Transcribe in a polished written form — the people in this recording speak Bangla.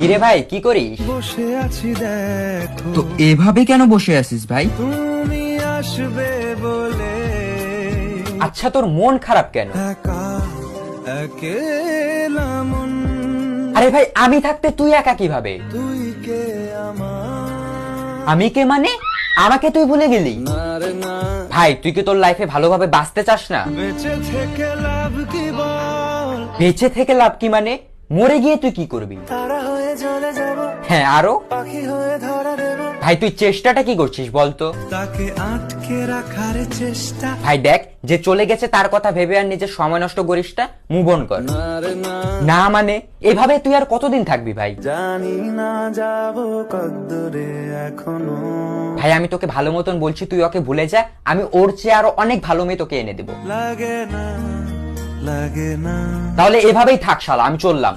কিরে ভাই, কি করিস? বসে আছি দেখো, তো এভাবে কেন বসে আছিস ভাই? তুমি আসবে বলে আচ্ছা, তোর মন খারাপ কেন? একা একেলা মন, আরে ভাই, আমি থাকতে তুই একা কিভাবে? তুই কে আমার আমি কে মানে? আমাকে তুই ভুলে গেলি? রে না, ভাই, তুই কি তোর লাইফে ভালোভাবে বাঁচতে চাস না? বেঁচে থেকে লাভ কি বল, বেঁচে থেকে লাভ কি মানে? মরে গিয়ে তুই কি করবি? তারা হয়ে চলে যাব, হ্যাঁ, আরো? পাখি হয়ে ধরা দেব, ভাই, তুই চেষ্টাটা কি করছিস বলতো? তাকে আটকে রাখার চেষ্টা, ভাই দেখ, যে চলে গেছে তার কথা ভেবে আর নিজের সময় নষ্ট করিস না, মুভ অন কর। রে না, না মানে এভাবে তুই আর কতদিন থাকবি ভাই? জানি না যাব কদ্দূরে এখনো, ভাই, আমি তোকে ভালো মতন বলছি, তুই ওকে ভুলে যা। আমি ওর চেয়ে আরো অনেক ভালো মেয়ে তোকে এনে দেবো। লাগে না, লাগে না। তাহলে এভাবেই থাক শালা, আমি চললাম।